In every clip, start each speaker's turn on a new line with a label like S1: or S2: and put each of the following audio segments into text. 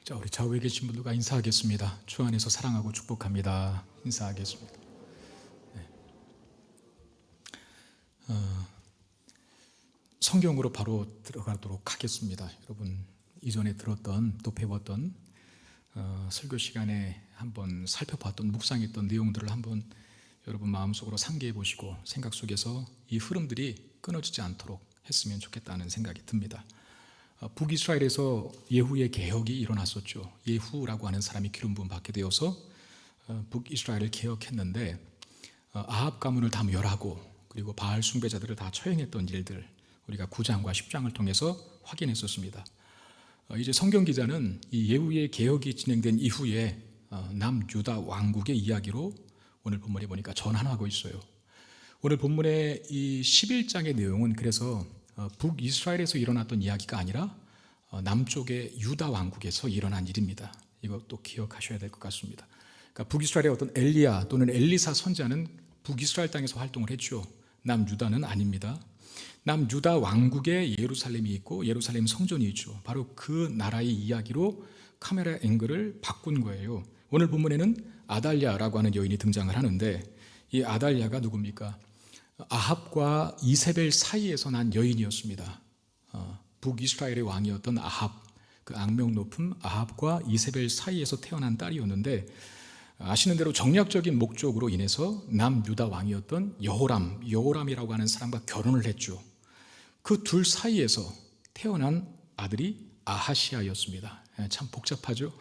S1: 자, 우리 좌우에 계신 분들과 인사하겠습니다. 주 안에서 사랑하고 축복합니다. 인사하겠습니다. 성경으로 바로 들어가도록 하겠습니다. 여러분 이전에 들었던 또 배웠던 설교 시간에 한번 살펴봤던 묵상했던 내용들을 한번 여러분 마음속으로 상기해 보시고 생각 속에서 이 흐름들이 끊어지지 않도록 했으면 좋겠다는 생각이 듭니다. 북이스라엘에서 예후의 개혁이 일어났었죠. 예후라고 하는 사람이 기름 부음 받게 되어서 북이스라엘을 개혁했는데 아합 가문을 다 멸하고 그리고 바알 숭배자들을 다 처형했던 일들 우리가 9장과 10장을 통해서 확인했었습니다. 이제 성경 기자는 이 예후의 개혁이 진행된 이후에 남유다 왕국의 이야기로 오늘 본문에 보니까 전환하고 있어요. 오늘 본문의 이 11장의 내용은 그래서 북이스라엘에서 일어났던 이야기가 아니라 남쪽의 유다 왕국에서 일어난 일입니다. 이것도 기억하셔야 될 것 같습니다. 그러니까 북이스라엘의 어떤 엘리야 또는 엘리사 선지자는 북이스라엘 땅에서 활동을 했죠. 남유다는 아닙니다. 남유다 왕국에 예루살렘이 있고 예루살렘 성전이 있죠. 바로 그 나라의 이야기로 카메라 앵글을 바꾼 거예요. 오늘 본문에는 아달랴라고 하는 여인이 등장을 하는데 이 아달랴가 누굽니까? 아합과 이세벨 사이에서 난 여인이었습니다. 북이스라엘의 왕이었던 아합, 그 악명 높은 아합과 이세벨 사이에서 태어난 딸이었는데 아시는 대로 정략적인 목적으로 인해서 남유다 왕이었던 여호람이라고 하는 사람과 결혼을 했죠. 그 둘 사이에서 태어난 아들이 아하시아였습니다. 참 복잡하죠.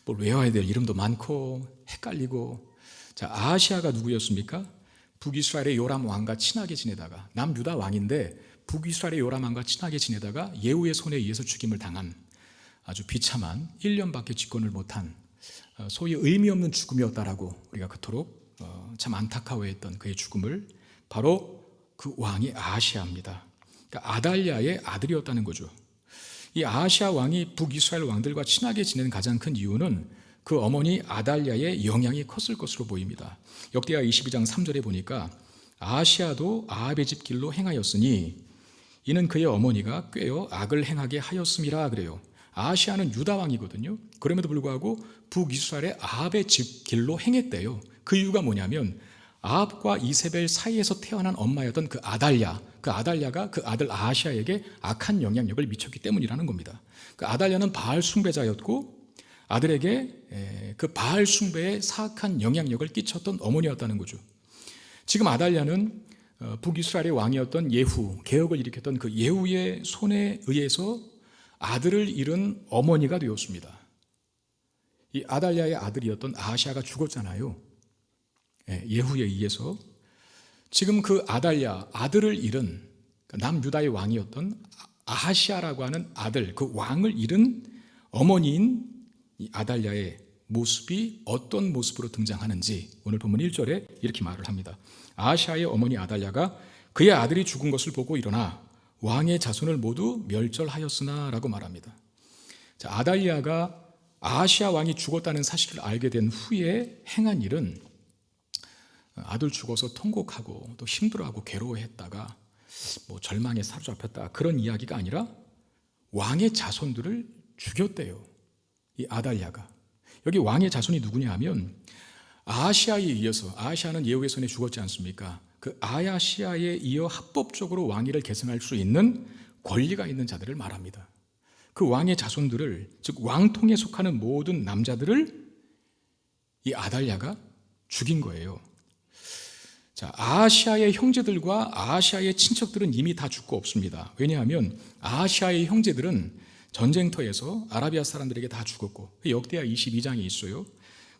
S1: 뭘 외워야 될 이름도 많고 헷갈리고. 자, 아하시아가 누구였습니까? 북이스라엘의 요람 왕과 친하게 지내다가 남유다 왕인데 북이스라엘의 요람 왕과 친하게 지내다가 예후의 손에 의해서 죽임을 당한 아주 비참한 1년밖에 집권을 못한 소위 의미 없는 죽음이었다라고 우리가 그토록 참 안타까워했던 그의 죽음을 바로 그 왕이 아하시아입니다. 그러니까 아달랴의 아들이었다는 거죠. 이 아하시아 왕이 북이스라엘 왕들과 친하게 지내는 가장 큰 이유는 그 어머니 아달랴의 영향이 컸을 것으로 보입니다. 역대하 22장 3절에 보니까 아하시아도 아합의 집 길로 행하였으니 이는 그의 어머니가 꾀어 악을 행하게 하였음이라 그래요. 아하시아는 유다 왕이거든요. 그럼에도 불구하고 북이스라엘의 아합의 집 길로 행했대요. 그 이유가 뭐냐면 아합과 이세벨 사이에서 태어난 엄마였던 그 아달랴가 그 아들 아하시아에게 악한 영향력을 미쳤기 때문이라는 겁니다. 그 아달랴는 바알 숭배자였고 아들에게 그 바알 숭배에 사악한 영향력을 끼쳤던 어머니였다는 거죠. 지금 아달랴는 북이스라엘의 왕이었던 예후, 개혁을 일으켰던 그 예후의 손에 의해서 아들을 잃은 어머니가 되었습니다. 이 아달랴의 아들이었던 아하시아가 죽었잖아요. 예후에 의해서. 지금 그 아달랴, 아들을 잃은 남유다의 왕이었던 아하시아라고 하는 아들, 그 왕을 잃은 어머니인 이 아달랴의 모습이 어떤 모습으로 등장하는지 오늘 본문 1절에 이렇게 말을 합니다. 아하시아의 어머니 아달랴가 그의 아들이 죽은 것을 보고 일어나 왕의 자손을 모두 멸절하였으나 라고 말합니다. 자, 아달랴가 아하시아 왕이 죽었다는 사실을 알게 된 후에 행한 일은 아들 죽어서 통곡하고 또 힘들어하고 괴로워했다가 절망에 사로잡혔다 그런 이야기가 아니라 왕의 자손들을 죽였대요. 이 아달랴가. 여기 왕의 자손이 누구냐 하면 아하시아에 이어서, 아하시아는 예후의 손에 죽었지 않습니까? 그 아하시아에 이어 합법적으로 왕위를 계승할 수 있는 권리가 있는 자들을 말합니다. 그 왕의 자손들을, 즉 왕통에 속하는 모든 남자들을 이 아달랴가 죽인 거예요. 자, 아하시아의 형제들과 아하시아의 친척들은 이미 다 죽고 없습니다. 왜냐하면 아하시아의 형제들은 전쟁터에서 아라비아 사람들에게 다 죽었고 역대하 22장에 있어요.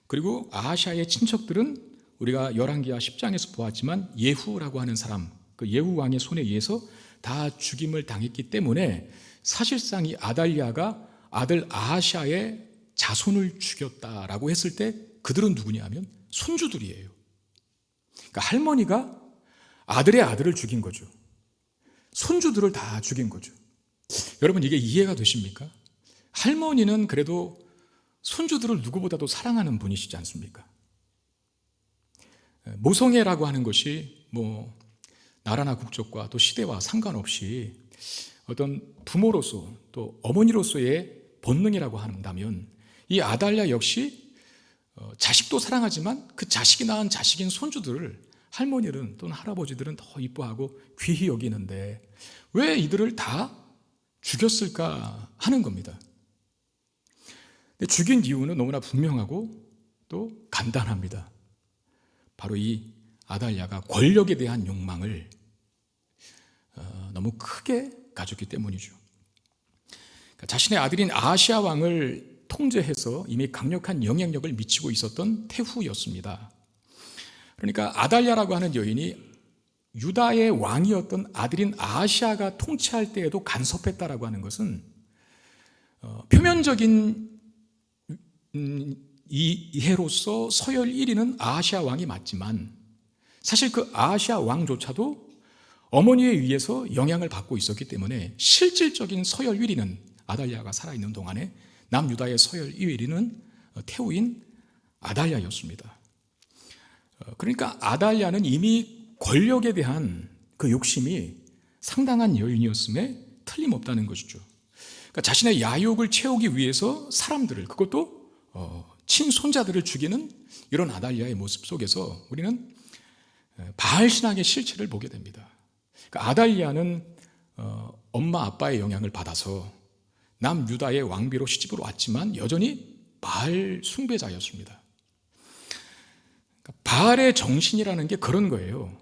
S1: 그리고 아하시아의 친척들은 우리가 열왕기하 10장에서 보았지만 예후라고 하는 사람, 그 예후 왕의 손에 의해서 다 죽임을 당했기 때문에 사실상 이 아달랴가 아들 아하시아의 자손을 죽였다라고 했을 때 그들은 누구냐 하면 손주들이에요. 그러니까 할머니가 아들의 아들을 죽인 거죠. 손주들을 다 죽인 거죠. 여러분 이게 이해가 되십니까? 할머니는 그래도 손주들을 누구보다도 사랑하는 분이시지 않습니까? 모성애라고 하는 것이 나라나 국적과 또 시대와 상관없이 어떤 부모로서 또 어머니로서의 본능이라고 한다면 이 아달랴 역시 자식도 사랑하지만 그 자식이 낳은 자식인 손주들을 할머니들은 또는 할아버지들은 더 이뻐하고 귀히 여기는데 왜 이들을 다 죽였을까 하는 겁니다. 근데 죽인 이유는 너무나 분명하고 또 간단합니다. 바로 이 아달랴가 권력에 대한 욕망을 너무 크게 가졌기 때문이죠. 그러니까 자신의 아들인 아하시아 왕을 통제해서 이미 강력한 영향력을 미치고 있었던 태후였습니다. 그러니까 아달랴라고 하는 여인이 유다의 왕이었던 아들인 아하시아가 통치할 때에도 간섭했다라고 하는 것은 표면적인 이해로서 서열 1위는 아하시아 왕이 맞지만 사실 그 아하시아 왕조차도 어머니에 의해서 영향을 받고 있었기 때문에 실질적인 서열 1위는 아달랴가 살아있는 동안에 남유다의 서열 1위는 태후인 아달랴였습니다. 그러니까 아달랴는 이미 권력에 대한 그 욕심이 상당한 여인이었음에 틀림없다는 것이죠. 그러니까 자신의 야욕을 채우기 위해서 사람들을, 그것도 친손자들을 죽이는 이런 아달랴의 모습 속에서 우리는 바알 신앙의 실체를 보게 됩니다. 그러니까 아달랴는 엄마 아빠의 영향을 받아서 남유다의 왕비로 시집으로 왔지만 여전히 바알 숭배자였습니다. 그러니까 바알의 정신이라는 게 그런 거예요.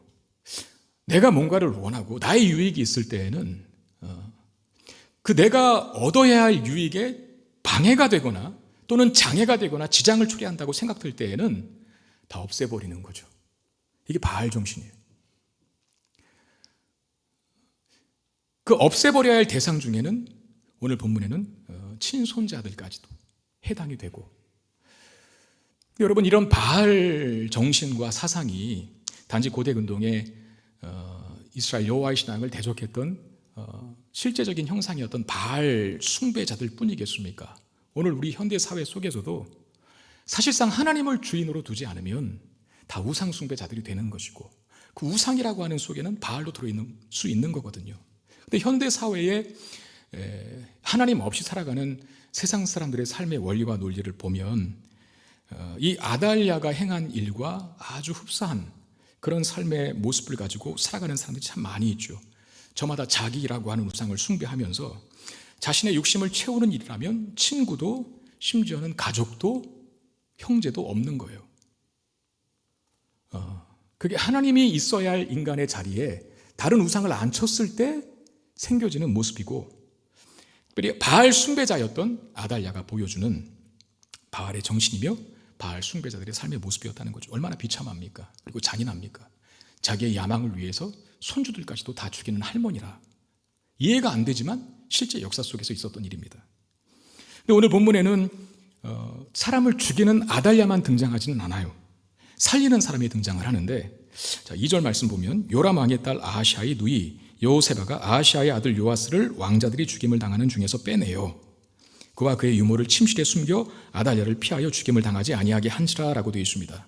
S1: 내가 뭔가를 원하고 나의 유익이 있을 때에는 그 내가 얻어야 할 유익에 방해가 되거나 또는 장애가 되거나 지장을 초래한다고 생각될 때에는 다 없애버리는 거죠. 이게 바알 정신이에요. 그 없애버려야 할 대상 중에는 오늘 본문에는 친손자들까지도 해당이 되고, 여러분, 이런 바알 정신과 사상이 단지 고대 근동의 이스라엘 여호와의 신앙을 대적했던 실제적인 형상이었던 바알 숭배자들 뿐이겠습니까? 오늘 우리 현대 사회 속에서도 사실상 하나님을 주인으로 두지 않으면 다 우상 숭배자들이 되는 것이고, 그 우상이라고 하는 속에는 바알도 들어있는 수 있는 거거든요. 근데 현대 사회에 하나님 없이 살아가는 세상 사람들의 삶의 원리와 논리를 보면 이 아달랴가 행한 일과 아주 흡사한 그런 삶의 모습을 가지고 살아가는 사람들이 참 많이 있죠. 저마다 자기라고 하는 우상을 숭배하면서 자신의 욕심을 채우는 일이라면 친구도 심지어는 가족도 형제도 없는 거예요. 그게 하나님이 있어야 할 인간의 자리에 다른 우상을 앉혔을 때 생겨지는 모습이고, 특별히 바알 숭배자였던 아달랴가 보여주는 바알의 정신이며 바알 숭배자들의 삶의 모습이었다는 거죠. 얼마나 비참합니까? 그리고 잔인합니까? 자기의 야망을 위해서 손주들까지도 다 죽이는 할머니라. 이해가 안 되지만 실제 역사 속에서 있었던 일입니다. 근데 오늘 본문에는 사람을 죽이는 아달랴만 등장하지는 않아요. 살리는 사람이 등장을 하는데, 자, 2절 말씀 보면 요람 왕의 딸 아하시아의 누이 여호세바가 아하시아의 아들 요아스를 왕자들이 죽임을 당하는 중에서 빼내요. 그와 그의 유모를 침실에 숨겨 아달랴를 피하여 죽임을 당하지 아니하게 한지라라고 되어 있습니다.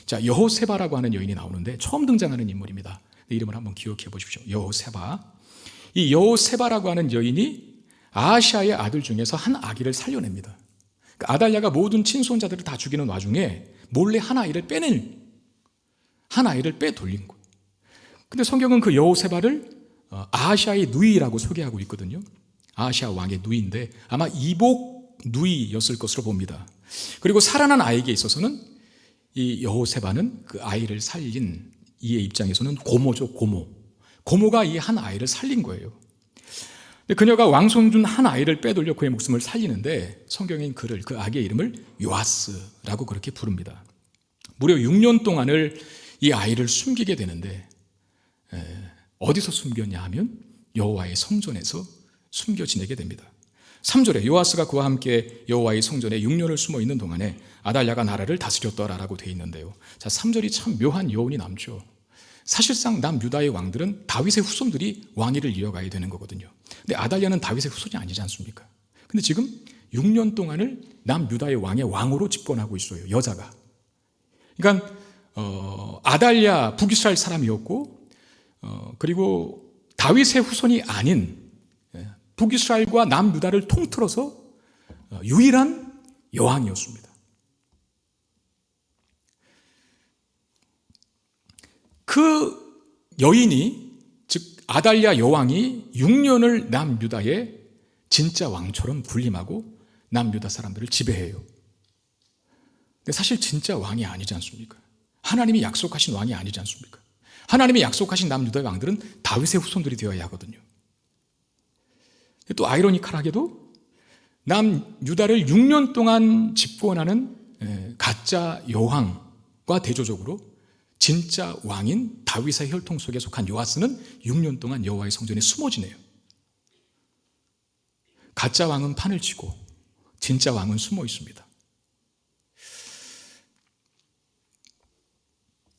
S1: 자, 여호세바라고 하는 여인이 나오는데 처음 등장하는 인물입니다. 이름을 한번 기억해 보십시오. 여호세바. 이 여호세바라고 하는 여인이 아하시아의 아들 중에서 한 아기를 살려냅니다. 그러니까 아달랴가 모든 친손자들을 다 죽이는 와중에 몰래 한 아이를 빼돌린 거예요. 근데 성경은 그 여호세바를 아하시아의 누이라고 소개하고 있거든요. 아하시아 왕의 누이인데 아마 이복 누이였을 것으로 봅니다. 그리고 살아난 아이에게 있어서는 이 여호세바는 그 아이를 살린 이의 입장에서는 고모죠, 고모. 고모가 이 한 아이를 살린 거예요. 근데 그녀가 왕손 한 아이를 빼돌려 그의 목숨을 살리는데 성경인 그를, 그 아기의 이름을 요아스라고 그렇게 부릅니다. 무려 6년 동안을 이 아이를 숨기게 되는데 어디서 숨겼냐 하면 여호와의 성전에서 숨겨 지내게 됩니다. 3절에 요아스가 그와 함께 여호와의 성전에 6년을 숨어 있는 동안에 아달랴가 나라를 다스렸더라라고 되어 있는데요. 자, 3절이 참 묘한 여운이 남죠. 사실상 남유다의 왕들은 다윗의 후손들이 왕위를 이어가야 되는 거거든요. 근데 아달랴는 다윗의 후손이 아니지 않습니까? 근데 지금 6년 동안을 남유다의 왕의 왕으로 집권하고 있어요, 여자가. 그러니까 아달랴 북이스라엘 사람이었고, 그리고 다윗의 후손이 아닌 북이스라엘과 남유다를 통틀어서 유일한 여왕이었습니다. 그 여인이, 즉 아달랴 여왕이 6년을 남유다의 진짜 왕처럼 군림하고 남유다 사람들을 지배해요. 근데 사실 진짜 왕이 아니지 않습니까? 하나님이 약속하신 왕이 아니지 않습니까? 하나님이 약속하신 남유다의 왕들은 다윗의 후손들이 되어야 하거든요. 또 아이러니컬하게도 남유다를 6년 동안 집권하는 가짜 여왕과 대조적으로 진짜 왕인 다윗의 혈통 속에 속한 요아스는 6년 동안 여호와의 성전에 숨어 지내요. 가짜 왕은 판을 치고 진짜 왕은 숨어 있습니다.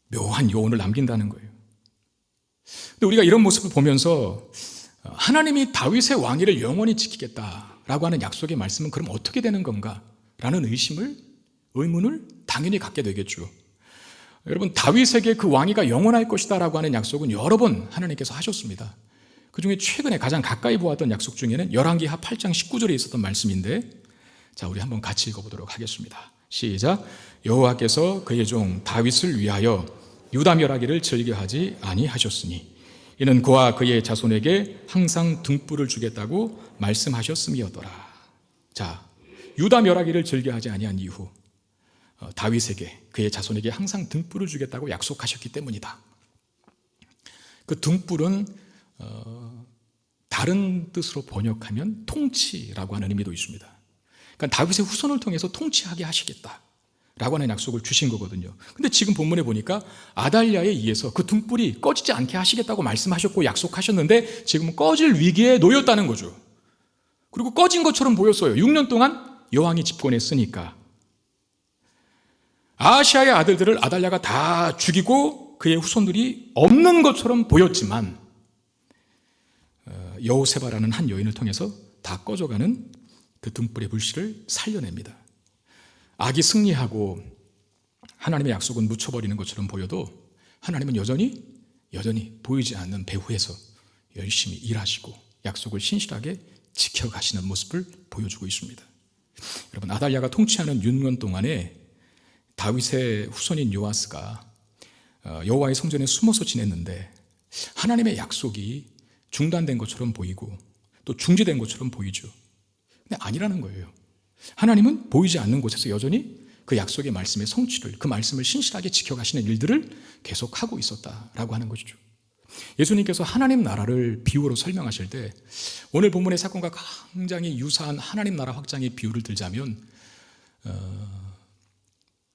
S1: 묘한 여운을 남긴다는 거예요. 근데 우리가 이런 모습을 보면서 하나님이 다윗의 왕위를 영원히 지키겠다라고 하는 약속의 말씀은 그럼 어떻게 되는 건가? 라는 의문을 당연히 갖게 되겠죠. 여러분, 다윗에게 그 왕위가 영원할 것이다 라고 하는 약속은 여러 번 하나님께서 하셨습니다. 그 중에 최근에 가장 가까이 보았던 약속 중에는 열왕기하 8장 19절에 있었던 말씀인데, 자, 우리 한번 같이 읽어보도록 하겠습니다. 시작. 여호와께서 그의 종 다윗을 위하여 유다 멸하기를 즐겨하지 아니하셨으니 이는 그와 그의 자손에게 항상 등불을 주겠다고 말씀하셨음이었더라. 자, 유다 멸하기를 즐겨하지 아니한 이후 다윗에게 그의 자손에게 항상 등불을 주겠다고 약속하셨기 때문이다. 그 등불은 다른 뜻으로 번역하면 통치라고 하는 의미도 있습니다. 그러니까 다윗의 후손을 통해서 통치하게 하시겠다 라고 하는 약속을 주신 거거든요. 근데 지금 본문에 보니까 아달랴에 의해서 그 등불이 꺼지지 않게 하시겠다고 말씀하셨고 약속하셨는데 지금은 꺼질 위기에 놓였다는 거죠. 그리고 꺼진 것처럼 보였어요. 6년 동안 여왕이 집권했으니까. 아하시아의 아들들을 아달랴가 다 죽이고 그의 후손들이 없는 것처럼 보였지만 여호세바라는 한 여인을 통해서 다 꺼져가는 그 등불의 불씨를 살려냅니다. 악이 승리하고 하나님의 약속은 묻혀버리는 것처럼 보여도 하나님은 여전히 보이지 않는 배후에서 열심히 일하시고 약속을 신실하게 지켜가시는 모습을 보여주고 있습니다. 여러분, 아달랴가 통치하는 6년 동안에 다윗의 후손인 요아스가 여호와의 성전에 숨어서 지냈는데 하나님의 약속이 중단된 것처럼 보이고 또 중지된 것처럼 보이죠. 근데 아니라는 거예요. 하나님은 보이지 않는 곳에서 여전히 그 약속의 말씀의 성취를, 그 말씀을 신실하게 지켜가시는 일들을 계속하고 있었다라고 하는 것이죠. 예수님께서 하나님 나라를 비유로 설명하실 때 오늘 본문의 사건과 굉장히 유사한 하나님 나라 확장의 비유를 들자면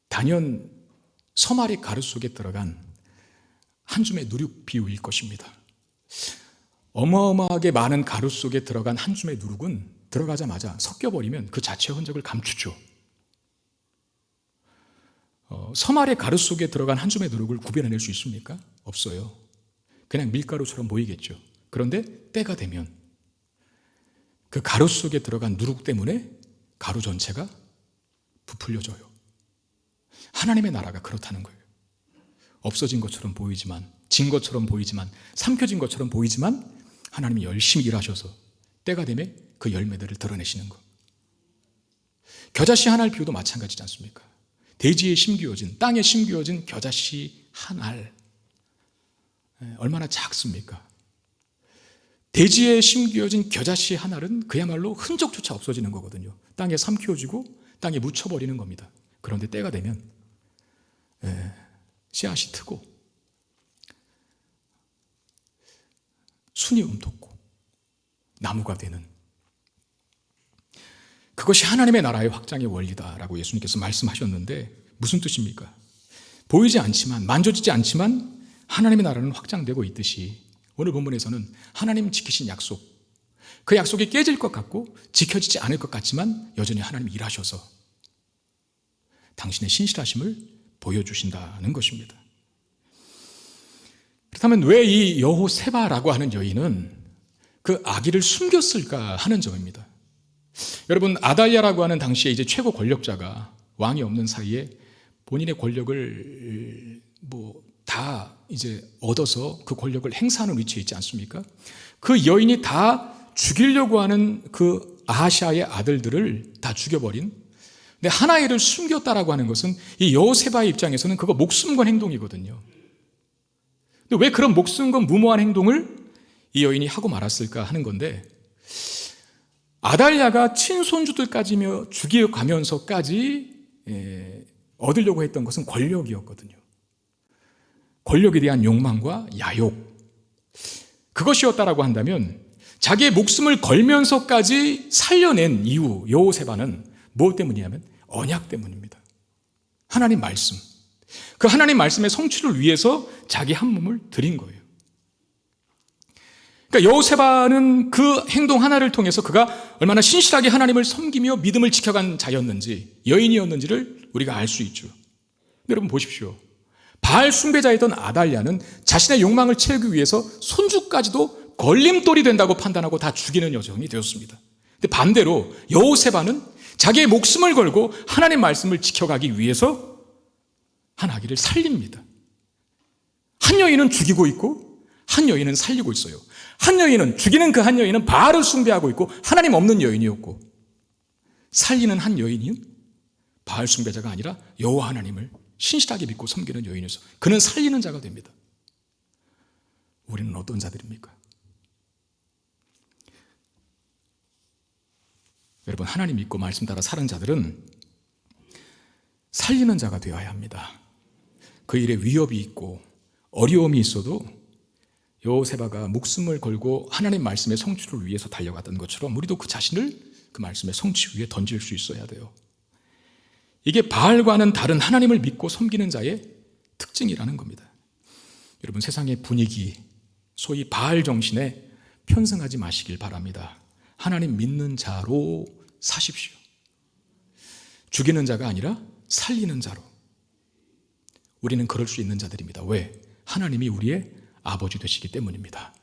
S1: 단연 섬 아래 가루 속에 들어간 한 줌의 누룩 비유일 것입니다. 어마어마하게 많은 가루 속에 들어간 한 줌의 누룩은 들어가자마자 섞여버리면 그 자체의 흔적을 감추죠. 섬 아래 가루 속에 들어간 한 줌의 누룩을 구별해낼 수 있습니까? 없어요. 그냥 밀가루처럼 보이겠죠. 그런데 때가 되면 그 가루 속에 들어간 누룩 때문에 가루 전체가 부풀려져요. 하나님의 나라가 그렇다는 거예요. 없어진 것처럼 보이지만, 진 것처럼 보이지만, 삼켜진 것처럼 보이지만 하나님이 열심히 일하셔서 때가 되면 그 열매들을 드러내시는 것. 겨자씨 한 알 비유도 마찬가지지 않습니까? 대지에 심기어진, 땅에 심기어진 겨자씨 한 알, 얼마나 작습니까? 대지에 심기어진 겨자씨 한 알은 그야말로 흔적조차 없어지는 거거든요. 땅에 삼키어지고 땅에 묻혀버리는 겁니다. 그런데 때가 되면 씨앗이 트고 순이 움돋고 나무가 되는, 그것이 하나님의 나라의 확장의 원리다라고 예수님께서 말씀하셨는데 무슨 뜻입니까? 보이지 않지만, 만져지지 않지만 하나님의 나라는 확장되고 있듯이 오늘 본문에서는 하나님 지키신 약속, 그 약속이 깨질 것 같고 지켜지지 않을 것 같지만 여전히 하나님이 일하셔서 당신의 신실하심을 보여주신다는 것입니다. 그렇다면 왜 이 여호세바라고 하는 여인은 그 아기를 숨겼을까 하는 점입니다. 여러분, 아달랴라고 하는 당시에 이제 최고 권력자가 왕이 없는 사이에 본인의 권력을 다 이제 얻어서 그 권력을 행사하는 위치에 있지 않습니까? 그 여인이 다 죽이려고 하는 그 아하시아의 아들들을 다 죽여버린, 근데 한 아이를 숨겼다라고 하는 것은 이 여호세바의 입장에서는 그거 목숨 건 행동이거든요. 근데 왜 그런 목숨 건 무모한 행동을 이 여인이 하고 말았을까 하는 건데, 아달랴가 친손주들까지 죽여가면서까지 얻으려고 했던 것은 권력이었거든요. 권력에 대한 욕망과 야욕, 그것이었다라고 한다면 자기의 목숨을 걸면서까지 살려낸 이유, 여호세바는 무엇 때문이냐면 언약 때문입니다. 하나님 말씀, 그 하나님 말씀의 성취를 위해서 자기 한 몸을 드린 거예요. 그러니까 여호세바는 그 행동 하나를 통해서 그가 얼마나 신실하게 하나님을 섬기며 믿음을 지켜간 자였는지, 여인이었는지를 우리가 알 수 있죠. 여러분 보십시오. 바알 숭배자이던 아달랴는 자신의 욕망을 채우기 위해서 손주까지도 걸림돌이 된다고 판단하고 다 죽이는 여정이 되었습니다. 근데 반대로 여호세바는 자기의 목숨을 걸고 하나님 말씀을 지켜가기 위해서 한 아기를 살립니다. 한 여인은 죽이고 있고 한 여인은 살리고 있어요. 한 여인은, 죽이는 그 한 여인은 바알을 숭배하고 있고 하나님 없는 여인이었고, 살리는 한 여인은 바알 숭배자가 아니라 여호와 하나님을 신실하게 믿고 섬기는 여인이어서 그는 살리는 자가 됩니다. 우리는 어떤 자들입니까? 여러분, 하나님 믿고 말씀 따라 사는 자들은 살리는 자가 되어야 합니다. 그 일에 위협이 있고 어려움이 있어도 여호세바가 목숨을 걸고 하나님 말씀의 성취를 위해서 달려갔던 것처럼 우리도 그 자신을 그 말씀의 성취 위에 던질 수 있어야 돼요. 이게 바알과는 다른 하나님을 믿고 섬기는 자의 특징이라는 겁니다. 여러분, 세상의 분위기, 소위 바알 정신에 편승하지 마시길 바랍니다. 하나님 믿는 자로 사십시오. 죽이는 자가 아니라 살리는 자로. 우리는 그럴 수 있는 자들입니다. 왜? 하나님이 우리의 아버지 되시기 때문입니다.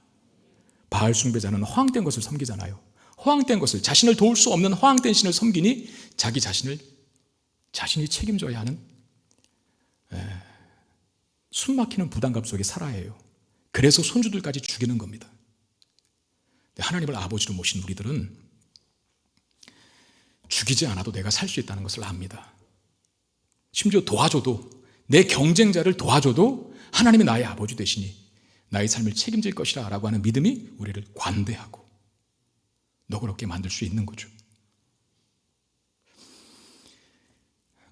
S1: 바알 숭배자는 허황된 것을 섬기잖아요. 허황된 것을, 자신을 도울 수 없는 허황된 신을 섬기니 자기 자신이 책임져야 하는 숨막히는 부담감 속에 살아야 해요. 그래서 손주들까지 죽이는 겁니다. 하나님을 아버지로 모신 우리들은 죽이지 않아도 내가 살 수 있다는 것을 압니다. 심지어 도와줘도, 내 경쟁자를 도와줘도 하나님이 나의 아버지 되시니 나의 삶을 책임질 것이라 라고 하는 믿음이 우리를 관대하고 너그럽게 만들 수 있는 거죠.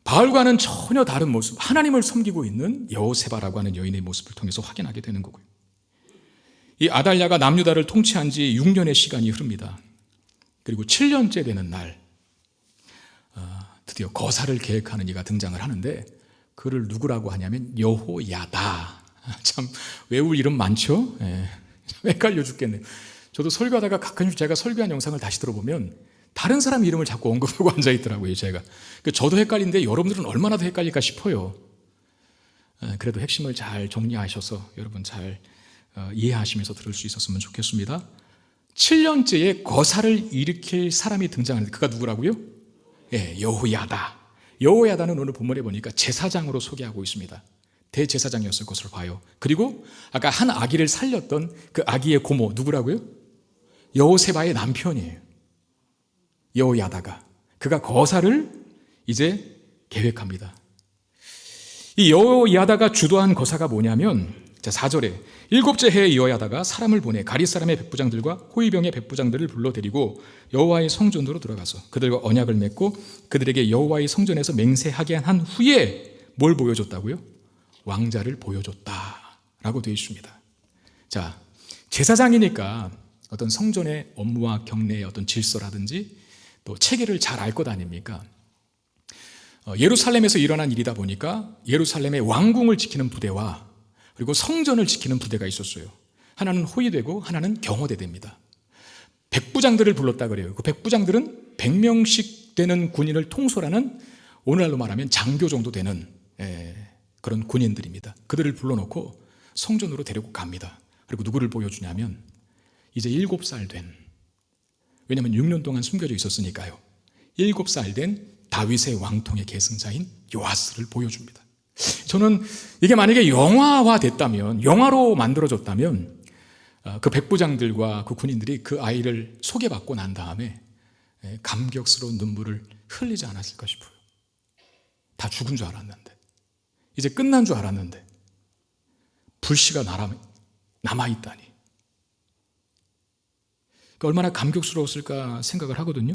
S1: 바알과는 전혀 다른 모습, 하나님을 섬기고 있는 여호세바라고 하는 여인의 모습을 통해서 확인하게 되는 거고요. 이 아달랴가 남유다를 통치한 지 6년의 시간이 흐릅니다. 그리고 7년째 되는 날 드디어 거사를 계획하는 이가 등장을 하는데, 그를 누구라고 하냐면 여호야다. 참 외울 이름 많죠? 헷갈려 죽겠네요. 저도 설교하다가 가끔씩 제가 설교한 영상을 다시 들어보면 다른 사람 이름을 자꾸 언급하고 앉아있더라고요. 제가 저도 헷갈리는데 여러분들은 얼마나 더 헷갈릴까 싶어요. 그래도 핵심을 잘 정리하셔서 여러분 잘 이해하시면서 들을 수 있었으면 좋겠습니다. 7년째의 거사를 일으킬 사람이 등장하는데 그가 누구라고요? 여호야다. 여호야다는 오늘 본문에 보니까 제사장으로 소개하고 있습니다. 대제사장이었을 것으로 봐요. 그리고 아까 한 아기를 살렸던 그 아기의 고모 누구라고요? 여호세바의 남편이에요. 여호야다가. 그가 거사를 이제 계획합니다. 이 여호야다가 주도한 거사가 뭐냐면, 자 4절에 7째 해에 여호야다가 사람을 보내 가릿 사람의 백부장들과 호위병의 백부장들을 불러들이고 여호와의 성전으로 들어가서 그들과 언약을 맺고 그들에게 여호와의 성전에서 맹세하게 한 후에 뭘 보여줬다고요? 왕자를 보여줬다라고 되어 있습니다. 자, 제사장이니까 어떤 성전의 업무와 경례의 어떤 질서라든지 또 체계를 잘 알 것 아닙니까? 예루살렘에서 일어난 일이다 보니까 예루살렘의 왕궁을 지키는 부대와 그리고 성전을 지키는 부대가 있었어요. 하나는 호위되고 하나는 경호대대입니다. 백부장들을 불렀다 그래요. 그 백부장들은 100명씩 되는 군인을 통솔하는, 오늘날로 말하면 장교 정도 되는 그런 군인들입니다. 그들을 불러놓고 성전으로 데리고 갑니다. 그리고 누구를 보여주냐면 이제 7살 된, 왜냐하면 6년 동안 숨겨져 있었으니까요, 7살 된 다윗의 왕통의 계승자인 요아스를 보여줍니다. 저는 이게 만약에 영화화 됐다면, 영화로 만들어졌다면 그 백부장들과 그 군인들이 그 아이를 소개받고 난 다음에 감격스러운 눈물을 흘리지 않았을까 싶어요. 다 죽은 줄 알았는데, 이제 끝난 줄 알았는데 불씨가 남아있다니. 얼마나 감격스러웠을까 생각을 하거든요.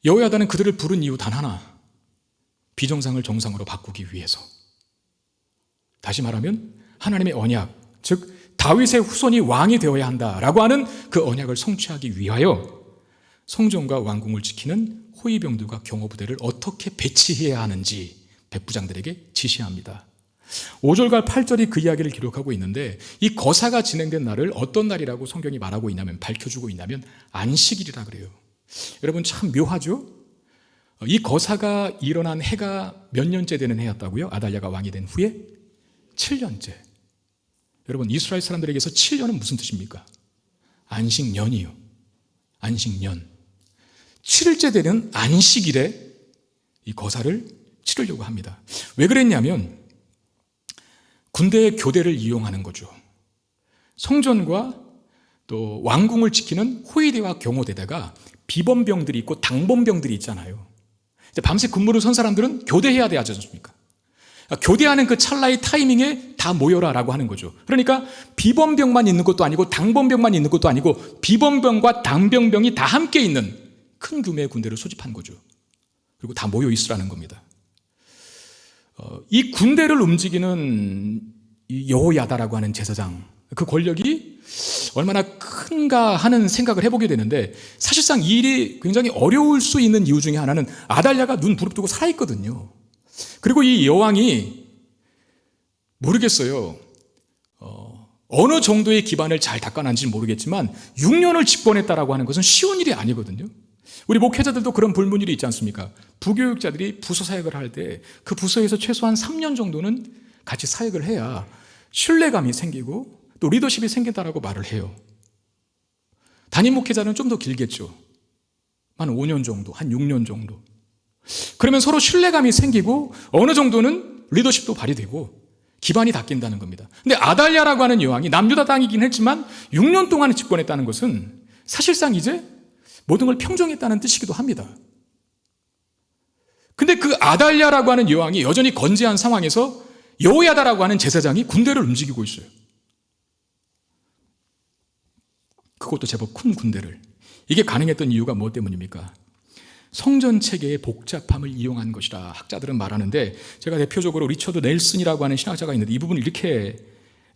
S1: 여호야다는 그들을 부른 이유 단 하나, 비정상을 정상으로 바꾸기 위해서. 다시 말하면 하나님의 언약, 즉 다윗의 후손이 왕이 되어야 한다라고 하는 그 언약을 성취하기 위하여 성전과 왕궁을 지키는 호위병들과 경호부대를 어떻게 배치해야 하는지 백부장들에게 지시합니다. 5절과 8절이 그 이야기를 기록하고 있는데, 이 거사가 진행된 날을 어떤 날이라고 성경이 말하고 있냐면, 밝혀주고 있냐면 안식일이라 그래요. 여러분 참 묘하죠? 이 거사가 일어난 해가 몇 년째 되는 해였다고요? 아달랴가 왕이 된 후에 7년째. 여러분 이스라엘 사람들에게서 7년은 무슨 뜻입니까? 안식년이요. 안식년. 7일째 되는 안식일에 이 거사를 치르려고 합니다. 왜 그랬냐면 군대의 교대를 이용하는 거죠. 성전과 또 왕궁을 지키는 호위대와 경호대대가 비범병들이 있고 당범병들이 있잖아요. 밤새 근무를 선 사람들은 교대해야 되지 않습니까? 교대하는 그 찰나의 타이밍에 다 모여라 라고 하는 거죠. 그러니까 비범병만 있는 것도 아니고 당범병만 있는 것도 아니고 비범병과 당병병이 다 함께 있는 큰 규모의 군대를 소집한 거죠. 그리고 다 모여 있으라는 겁니다. 이 군대를 움직이는 여호야다라고 하는 제사장, 그 권력이 얼마나 큰가 하는 생각을 해보게 되는데, 사실상 이 일이 굉장히 어려울 수 있는 이유 중에 하나는 아달랴가 눈 부릅뜨고 살아있거든요. 그리고 이 여왕이 모르겠어요. 어느 정도의 기반을 잘 닦아놨는지는 모르겠지만 6년을 집권했다라고 하는 것은 쉬운 일이 아니거든요. 우리 목회자들도 그런 불문율이 있지 않습니까? 부교육자들이 부서 사역을 할 때 그 부서에서 최소한 3년 정도는 같이 사역을 해야 신뢰감이 생기고 또 리더십이 생긴다라고 말을 해요. 담임 목회자는 좀 더 길겠죠. 한 5년 정도, 한 6년 정도. 그러면 서로 신뢰감이 생기고 어느 정도는 리더십도 발휘되고 기반이 닦인다는 겁니다. 근데 아달랴라고 하는 여왕이 남유다 땅이긴 했지만 6년 동안 집권했다는 것은 사실상 이제 모든 걸 평정했다는 뜻이기도 합니다. 근데 그 아달랴라고 하는 여왕이 여전히 건재한 상황에서 여호야다라고 하는 제사장이 군대를 움직이고 있어요. 그것도 제법 큰 군대를. 이게 가능했던 이유가 무엇 때문입니까? 성전 체계의 복잡함을 이용한 것이라 학자들은 말하는데, 제가 대표적으로 리처드 넬슨이라고 하는 신학자가 있는데 이 부분을 이렇게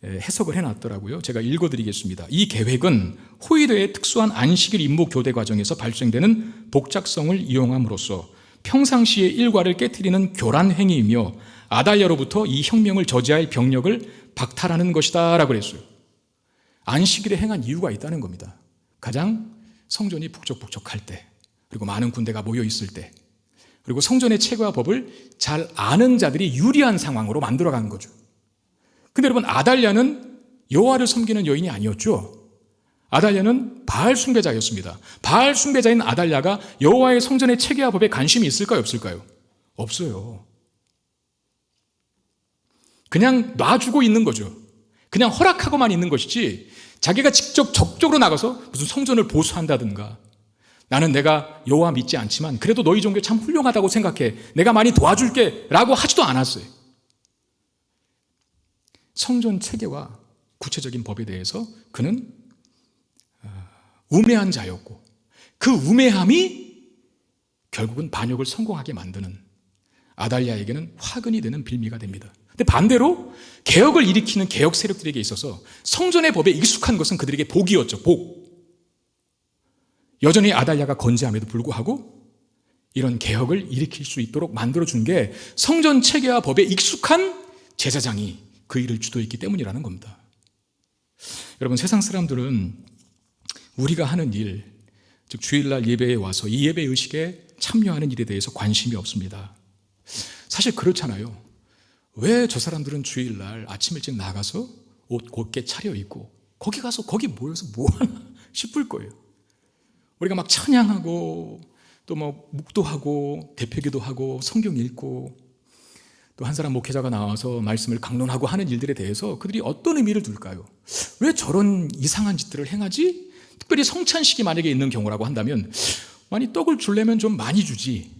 S1: 해석을 해놨더라고요. 제가 읽어드리겠습니다. 이 계획은 호위대의 특수한 안식일 임무 교대 과정에서 발생되는 복잡성을 이용함으로써 평상시의 일과를 깨트리는 교란 행위이며 아달랴로부터 이 혁명을 저지할 병력을 박탈하는 것이다 라고 그랬어요. 안식일에 행한 이유가 있다는 겁니다. 가장 성전이 북적북적할 때, 그리고 많은 군대가 모여 있을 때, 그리고 성전의 체계와 법을 잘 아는 자들이 유리한 상황으로 만들어가는 거죠. 근데 여러분 아달랴는 여호와를 섬기는 여인이 아니었죠. 아달랴는 바알 숭배자였습니다. 바알 숭배자인 아달랴가 여호와의 성전의 체계와 법에 관심이 있을까요, 없을까요? 없어요. 그냥 놔주고 있는 거죠. 그냥 허락하고만 있는 것이지 자기가 직접 적극적으로 나가서 무슨 성전을 보수한다든가, 나는 내가 여호와 믿지 않지만 그래도 너희 종교 참 훌륭하다고 생각해, 내가 많이 도와줄게 라고 하지도 않았어요. 성전 체계와 구체적인 법에 대해서 그는 우매한 자였고, 그 우매함이 결국은 반역을 성공하게 만드는 아달랴에게는 화근이 되는 빌미가 됩니다. 근데 반대로 개혁을 일으키는 개혁 세력들에게 있어서 성전의 법에 익숙한 것은 그들에게 복이었죠. 복. 여전히 아달랴가 건재함에도 불구하고 이런 개혁을 일으킬 수 있도록 만들어준 게 성전 체계와 법에 익숙한 제사장이 그 일을 주도했기 때문이라는 겁니다. 여러분, 세상 사람들은 우리가 하는 일, 즉 주일날 예배에 와서 이 예배 의식에 참여하는 일에 대해서 관심이 없습니다. 사실 그렇잖아요. 왜 저 사람들은 주일날 아침 일찍 나가서 옷 곱게 차려입고 거기 가서 거기 모여서 뭐하나 싶을 거예요. 우리가 막 찬양하고 또 뭐 묵도하고 대표기도 하고 성경 읽고 또 한 사람 목회자가 나와서 말씀을 강론하고 하는 일들에 대해서 그들이 어떤 의미를 둘까요? 왜 저런 이상한 짓들을 행하지? 특별히 성찬식이 만약에 있는 경우라고 한다면, 아니 떡을 주려면 좀 많이 주지,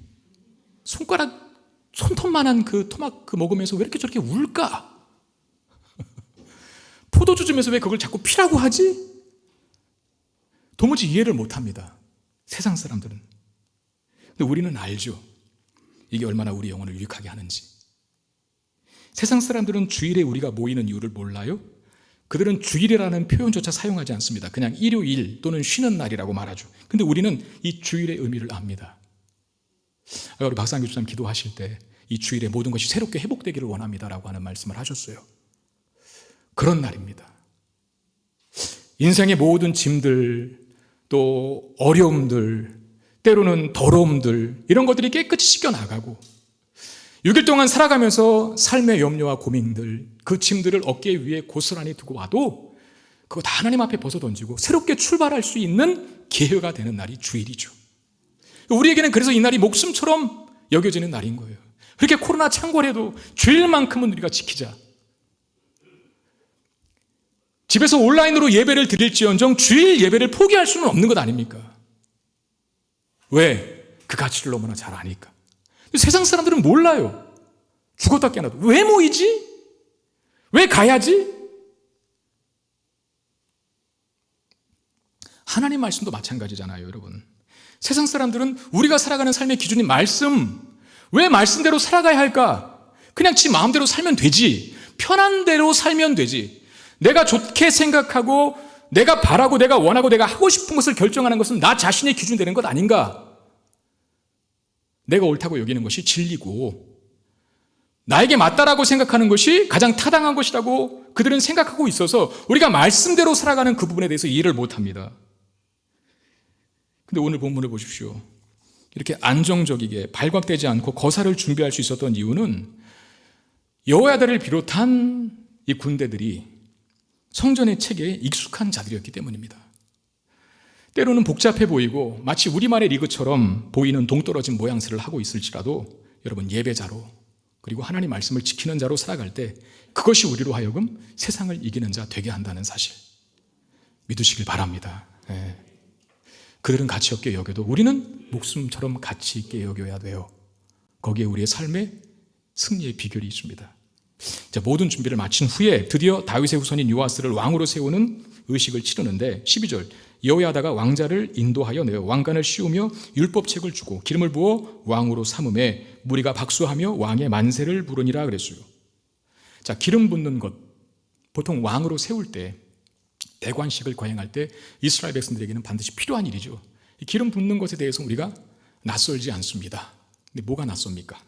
S1: 손톱만한 그 토막 먹으면서 왜 이렇게 저렇게 울까? 포도주 주면서 왜 그걸 자꾸 피라고 하지? 도무지 이해를 못합니다, 세상 사람들은. 근데 우리는 알죠, 이게 얼마나 우리 영혼을 유익하게 하는지. 세상 사람들은 주일에 우리가 모이는 이유를 몰라요. 그들은 주일이라는 표현조차 사용하지 않습니다. 그냥 일요일 또는 쉬는 날이라고 말하죠. 근데 우리는 이 주일의 의미를 압니다. 우리 박상규 주님 기도하실 때 이 주일에 모든 것이 새롭게 회복되기를 원합니다라고 하는 말씀을 하셨어요. 그런 날입니다. 인생의 모든 짐들, 또 어려움들, 때로는 더러움들, 이런 것들이 깨끗이 씻겨나가고 6일 동안 살아가면서 삶의 염려와 고민들, 그 짐들을 어깨 위에 고스란히 두고 와도 그거 다 하나님 앞에 벗어던지고 새롭게 출발할 수 있는 기회가 되는 날이 주일이죠. 우리에게는 그래서 이 날이 목숨처럼 여겨지는 날인 거예요. 그렇게 코로나 창궐해도 주일만큼은 우리가 지키자. 집에서 온라인으로 예배를 드릴지언정 주일 예배를 포기할 수는 없는 것 아닙니까? 왜? 그 가치를 너무나 잘 아니까. 세상 사람들은 몰라요. 죽었다 깨어나도. 왜 모이지? 왜 가야지? 하나님 말씀도 마찬가지잖아요, 여러분. 세상 사람들은 우리가 살아가는 삶의 기준인 말씀, 왜 말씀대로 살아가야 할까? 그냥 지 마음대로 살면 되지. 편한 대로 살면 되지. 내가 좋게 생각하고 내가 바라고 내가 원하고 내가 하고 싶은 것을 결정하는 것은 나 자신의 기준 되는 것 아닌가? 내가 옳다고 여기는 것이 진리고 나에게 맞다라고 생각하는 것이 가장 타당한 것이라고 그들은 생각하고 있어서 우리가 말씀대로 살아가는 그 부분에 대해서 이해를 못합니다. 근데 오늘 본문을 보십시오. 이렇게 안정적이게 발각되지 않고 거사를 준비할 수 있었던 이유는 여호야다를 비롯한 이 군대들이 성전의 체계에 익숙한 자들이었기 때문입니다. 때로는 복잡해 보이고 마치 우리말의 리그처럼 보이는 동떨어진 모양새를 하고 있을지라도 여러분, 예배자로 그리고 하나님 말씀을 지키는 자로 살아갈 때 그것이 우리로 하여금 세상을 이기는 자 되게 한다는 사실 믿으시길 바랍니다. 그들은 가치 없게 여겨도 우리는 목숨처럼 가치 있게 여겨야 돼요. 거기에 우리의 삶의 승리의 비결이 있습니다. 자, 모든 준비를 마친 후에 드디어 다윗의 후손인 요아스를 왕으로 세우는 의식을 치르는데 12절, 여호야다가 왕자를 인도하여 내어 왕관을 씌우며 율법책을 주고 기름을 부어 왕으로 삼음에 무리가 박수하며 왕의 만세를 부르니라 그랬어요. 자, 기름 붓는 것, 보통 왕으로 세울 때 대관식을 거행할 때 이스라엘 백성들에게는 반드시 필요한 일이죠. 이 기름 붓는 것에 대해서 우리가 낯설지 않습니다. 근데 뭐가 낯섭니까?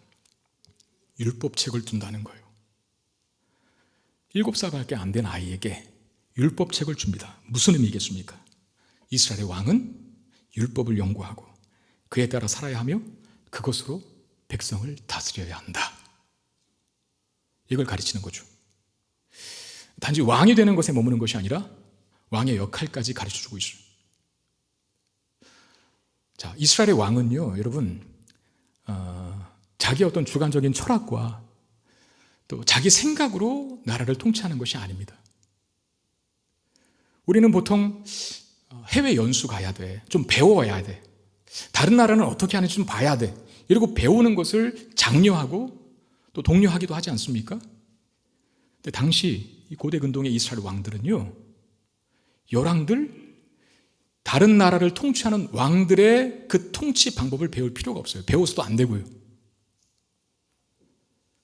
S1: 율법책을 둔다는 거예요. 7살밖에 안 된 아이에게 율법책을 줍니다. 무슨 의미겠습니까? 이스라엘의 왕은 율법을 연구하고 그에 따라 살아야 하며 그것으로 백성을 다스려야 한다. 이걸 가르치는 거죠. 단지 왕이 되는 것에 머무는 것이 아니라 왕의 역할까지 가르쳐주고 있어요. 자, 이스라엘의 왕은요, 여러분, 자기 어떤 주관적인 철학과 또 자기 생각으로 나라를 통치하는 것이 아닙니다. 우리는 보통 해외 연수 가야 돼, 좀 배워야 돼, 다른 나라는 어떻게 하는지 좀 봐야 돼, 이러고 배우는 것을 장려하고 또 독려하기도 하지 않습니까? 근데 당시 이 고대 근동의 이스라엘 왕들은요, 열왕들, 다른 나라를 통치하는 왕들의 그 통치 방법을 배울 필요가 없어요. 배워서도 안 되고요.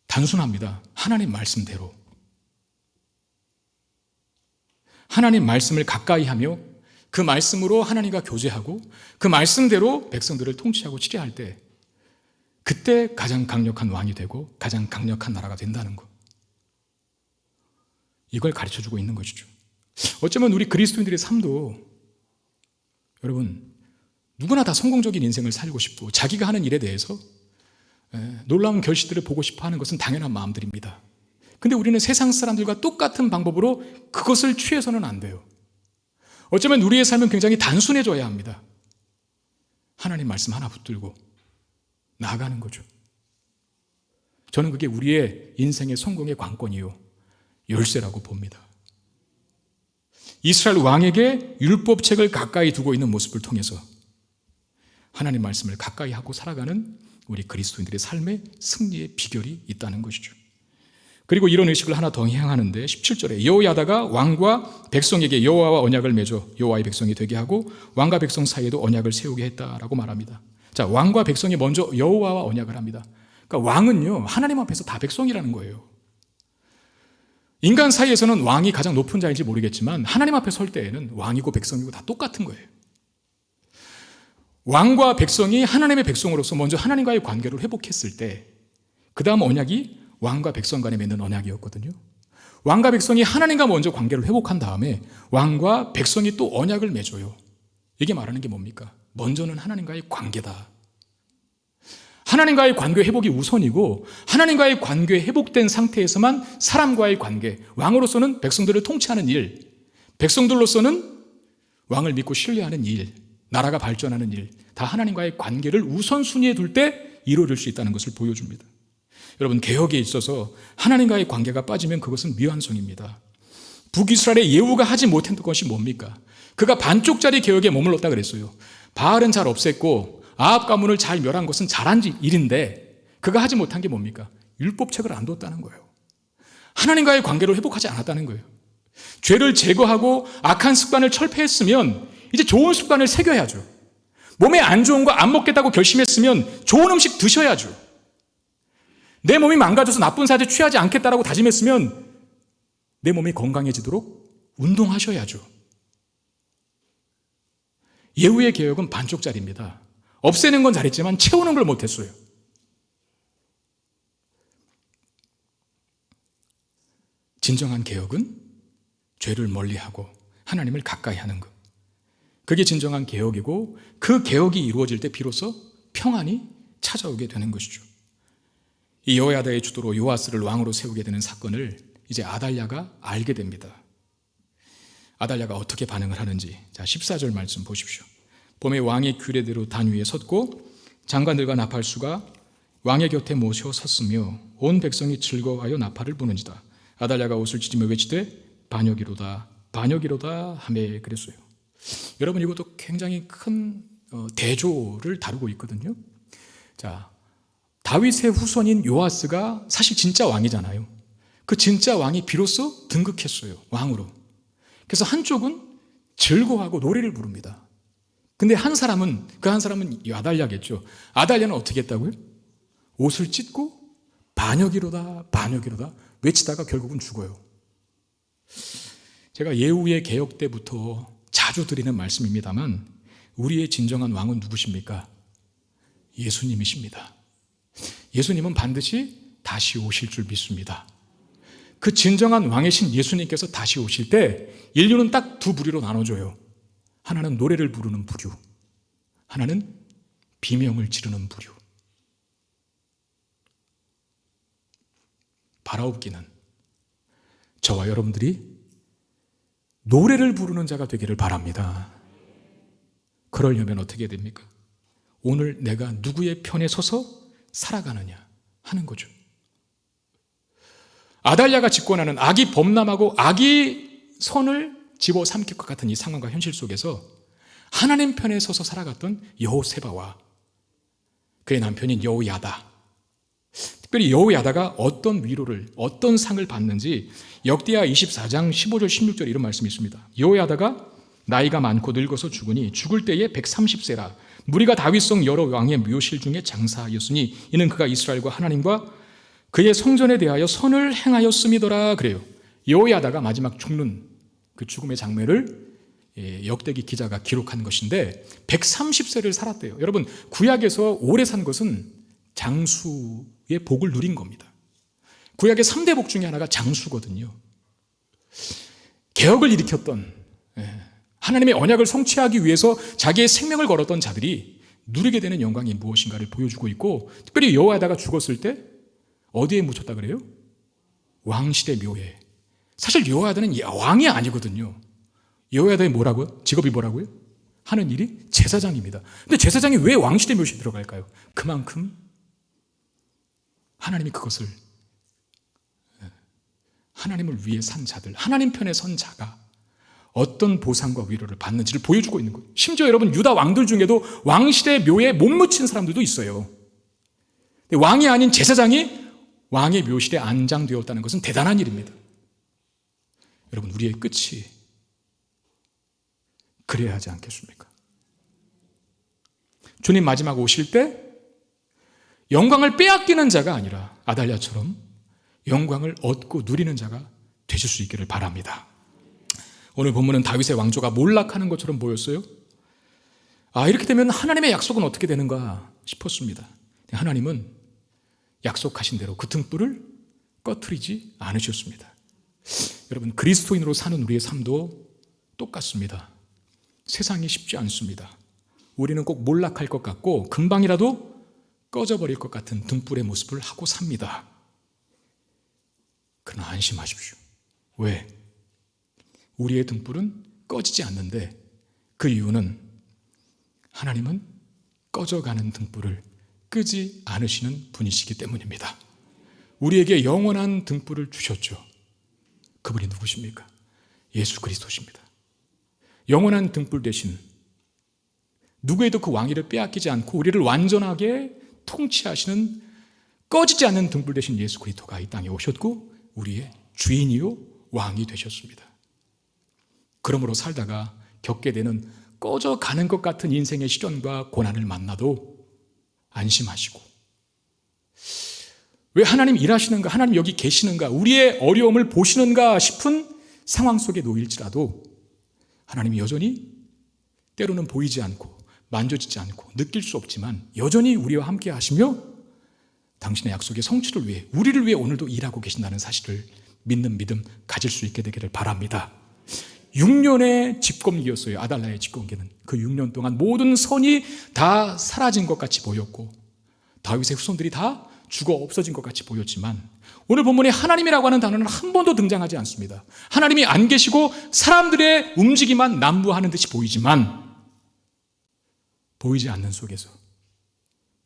S1: 단순합니다. 하나님 말씀대로. 하나님 말씀을 가까이 하며 그 말씀으로 하나님과 교제하고 그 말씀대로 백성들을 통치하고 치게할 때 그때 가장 강력한 왕이 되고 가장 강력한 나라가 된다는 것. 이걸 가르쳐주고 있는 것이죠. 어쩌면 우리 그리스도인들의 삶도 여러분, 누구나 다 성공적인 인생을 살고 싶고 자기가 하는 일에 대해서 놀라운 결실들을 보고 싶어 하는 것은 당연한 마음들입니다. 근데 우리는 세상 사람들과 똑같은 방법으로 그것을 취해서는 안 돼요. 어쩌면 우리의 삶은 굉장히 단순해져야 합니다. 하나님 말씀 하나 붙들고 나아가는 거죠. 저는 그게 우리의 인생의 성공의 관건이요, 열쇠라고 봅니다. 이스라엘 왕에게 율법책을 가까이 두고 있는 모습을 통해서 하나님 말씀을 가까이 하고 살아가는 우리 그리스도인들의 삶의 승리의 비결이 있다는 것이죠. 그리고 이런 의식을 하나 더 행하는데 17절에 여호야다가 왕과 백성에게 여호와와 언약을 맺어 여호와의 백성이 되게 하고 왕과 백성 사이에도 언약을 세우게 했다라고 말합니다. 자, 왕과 백성이 먼저 여호와와 언약을 합니다. 그러니까 왕은요, 하나님 앞에서 다 백성이라는 거예요. 인간 사이에서는 왕이 가장 높은 자인지 모르겠지만 하나님 앞에 설 때에는 왕이고 백성이고 다 똑같은 거예요. 왕과 백성이 하나님의 백성으로서 먼저 하나님과의 관계를 회복했을 때 그 다음 언약이 왕과 백성 간에 맺는 언약이었거든요. 왕과 백성이 하나님과 먼저 관계를 회복한 다음에 왕과 백성이 또 언약을 맺어요. 이게 말하는 게 뭡니까? 먼저는 하나님과의 관계다. 하나님과의 관계 회복이 우선이고 하나님과의 관계 회복된 상태에서만 사람과의 관계, 왕으로서는 백성들을 통치하는 일, 백성들로서는 왕을 믿고 신뢰하는 일, 나라가 발전하는 일, 다 하나님과의 관계를 우선순위에 둘 때 이루어질 수 있다는 것을 보여줍니다. 여러분, 개혁에 있어서 하나님과의 관계가 빠지면 그것은 미완성입니다. 북이스라엘의 예후가 하지 못했던 것이 뭡니까? 그가 반쪽짜리 개혁에 머물렀다 그랬어요. 바알은 잘 없앴고 아합 가문을 잘 멸한 것은 잘한 일인데 그가 하지 못한 게 뭡니까? 율법책을 안 뒀다는 거예요. 하나님과의 관계를 회복하지 않았다는 거예요. 죄를 제거하고 악한 습관을 철폐했으면 이제 좋은 습관을 새겨야죠. 몸에 안 좋은 거 안 먹겠다고 결심했으면 좋은 음식 드셔야죠. 내 몸이 망가져서 나쁜 사죄 취하지 않겠다라고 다짐했으면 내 몸이 건강해지도록 운동하셔야죠. 예후의 개혁은 반쪽짜리입니다. 없애는 건 잘했지만 채우는 걸 못했어요. 진정한 개혁은 죄를 멀리하고 하나님을 가까이 하는 것. 그게 진정한 개혁이고 그 개혁이 이루어질 때 비로소 평안이 찾아오게 되는 것이죠. 이 여호야다의 주도로 요아스를 왕으로 세우게 되는 사건을 이제 아달랴가 알게 됩니다. 아달랴가 어떻게 반응을 하는지, 자 14절 말씀 보십시오. 봄에 왕의 규례대로 단 위에 섰고 장관들과 나팔수가 왕의 곁에 모셔 섰으며 온 백성이 즐거워하여 나팔을 부는지다. 아달랴가 옷을 찢으며 외치되 반역이로다 반역이로다 하매 그랬어요. 여러분, 이것도 굉장히 큰 대조를 다루고 있거든요. 자, 다윗의 후손인 요아스가 사실 진짜 왕이잖아요. 그 진짜 왕이 비로소 등극했어요, 왕으로. 그래서 한쪽은 즐거워하고 노래를 부릅니다. 근데 한 사람은 아달랴겠죠. 아달랴는 어떻게 했다고요? 옷을 찢고 반역이로다 반역이로다 외치다가 결국은 죽어요. 제가 예후의 개혁 때부터 자주 드리는 말씀입니다만 우리의 진정한 왕은 누구십니까? 예수님이십니다. 예수님은 반드시 다시 오실 줄 믿습니다. 그 진정한 왕이신 예수님께서 다시 오실 때 인류는 딱 두 부류로 나눠져요. 하나는 노래를 부르는 부류, 하나는 비명을 지르는 부류. 바라옵기는 저와 여러분들이 노래를 부르는 자가 되기를 바랍니다. 그러려면 어떻게 됩니까? 오늘 내가 누구의 편에 서서 살아가느냐 하는 거죠. 아달랴가 집권하는 악이 범람하고 악이 선을 집어삼킬 것 같은 이 상황과 현실 속에서 하나님 편에 서서 살아갔던 여호세바와 그의 남편인 여호야다, 특별히 여호야다가 어떤 위로를, 어떤 상을 받는지 역대하 24장 15절 16절 이런 말씀이 있습니다. 여호야다가 나이가 많고 늙어서 죽으니 죽을 때에 130세라 무리가 다윗성 여러 왕의 묘실 중에 장사하였으니 이는 그가 이스라엘과 하나님과 그의 성전에 대하여 선을 행하였음이더라 그래요. 여호야다가 마지막 죽는 그 죽음의 장면을 역대기 기자가 기록한 것인데 130세를 살았대요. 여러분, 구약에서 오래 산 것은 장수의 복을 누린 겁니다. 구약의 3대 복 중에 하나가 장수거든요. 개혁을 일으켰던, 하나님의 언약을 성취하기 위해서 자기의 생명을 걸었던 자들이 누리게 되는 영광이 무엇인가를 보여주고 있고, 특별히 여호야다가 죽었을 때 어디에 묻혔다 그래요? 왕실의 묘에. 사실 여호야다는 왕이 아니거든요. 여호야다의 뭐라고요? 직업이 뭐라고요? 하는 일이 제사장입니다. 근데 제사장이 왜 왕실의 묘시에 들어갈까요? 그만큼 하나님이 그것을, 하나님을 위해 산 자들, 하나님 편에 선 자가 어떤 보상과 위로를 받는지를 보여주고 있는 거예요. 심지어 여러분, 유다 왕들 중에도 왕실의 묘에 못 묻힌 사람들도 있어요. 왕이 아닌 제사장이 왕의 묘실에 안장되었다는 것은 대단한 일입니다. 여러분, 우리의 끝이 그래야 하지 않겠습니까? 주님 마지막 오실 때 영광을 빼앗기는 자가 아니라 아달랴처럼 영광을 얻고 누리는 자가 되실 수 있기를 바랍니다. 오늘 본문은 다윗의 왕조가 몰락하는 것처럼 보였어요. 이렇게 되면 하나님의 약속은 어떻게 되는가 싶었습니다. 하나님은 약속하신 대로 그 등불을 꺼트리지 않으셨습니다. 여러분, 그리스도인으로 사는 우리의 삶도 똑같습니다. 세상이 쉽지 않습니다. 우리는 꼭 몰락할 것 같고 금방이라도 꺼져버릴 것 같은 등불의 모습을 하고 삽니다. 그러나 안심하십시오. 왜? 우리의 등불은 꺼지지 않는데 그 이유는 하나님은 꺼져가는 등불을 끄지 않으시는 분이시기 때문입니다. 우리에게 영원한 등불을 주셨죠. 그분이 누구십니까? 예수 그리스도십니다. 영원한 등불 대신 누구에도 그 왕위를 빼앗기지 않고 우리를 완전하게 통치하시는 꺼지지 않는 등불 대신 예수 그리스도가 이 땅에 오셨고 우리의 주인이요 왕이 되셨습니다. 그러므로 살다가 겪게 되는 꺼져가는 것 같은 인생의 시련과 고난을 만나도 안심하시고, 왜 하나님 일하시는가, 하나님 여기 계시는가, 우리의 어려움을 보시는가 싶은 상황 속에 놓일지라도 하나님이 여전히 때로는 보이지 않고 만져지지 않고 느낄 수 없지만 여전히 우리와 함께 하시며 당신의 약속의 성취를 위해, 우리를 위해 오늘도 일하고 계신다는 사실을 믿는 믿음 가질 수 있게 되기를 바랍니다. 6년의 집권기였어요. 아달랴의 집권기는. 그 6년 동안 모든 선이 다 사라진 것 같이 보였고 다윗의 후손들이 다 죽어 없어진 것 같이 보였지만 오늘 본문에 하나님이라고 하는 단어는 한 번도 등장하지 않습니다. 하나님이 안 계시고 사람들의 움직임만 난무하는 듯이 보이지만 보이지 않는 속에서,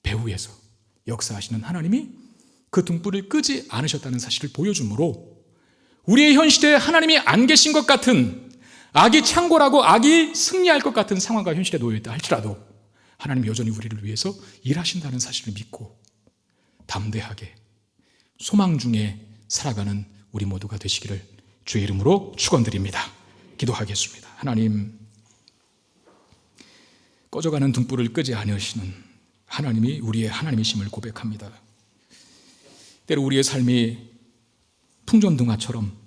S1: 배후에서 역사하시는 하나님이 그 등불을 끄지 않으셨다는 사실을 보여주므로 우리의 현 시대에 하나님이 안 계신 것 같은, 악이 창궐하고 악이 승리할 것 같은 상황과 현실에 놓여있다 할지라도 하나님이 여전히 우리를 위해서 일하신다는 사실을 믿고 담대하게 소망 중에 살아가는 우리 모두가 되시기를 주의 이름으로 축원드립니다. 기도하겠습니다. 하나님, 꺼져가는 등불을 끄지 않으시는 하나님이 우리의 하나님이심을 고백합니다. 때로 우리의 삶이 풍전등화처럼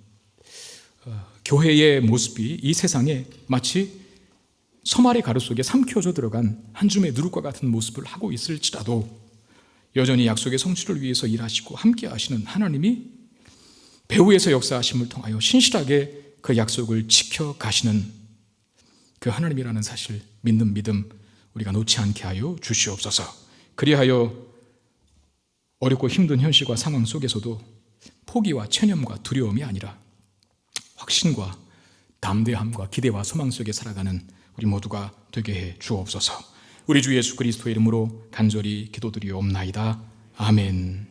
S1: 교회의 모습이 이 세상에 마치 서말의 가루 속에 삼켜져 들어간 한 줌의 누룩과 같은 모습을 하고 있을지라도 여전히 약속의 성취를 위해서 일하시고 함께 하시는 하나님이 배후에서 역사하심을 통하여 신실하게 그 약속을 지켜가시는 그 하나님이라는 사실 믿는 믿음 우리가 놓지 않게 하여 주시옵소서. 그리하여 어렵고 힘든 현실과 상황 속에서도 포기와 체념과 두려움이 아니라 확신과 담대함과 기대와 소망 속에 살아가는 우리 모두가 되게 해 주옵소서. 우리 주 예수 그리스도의 이름으로 간절히 기도드리옵나이다. 아멘.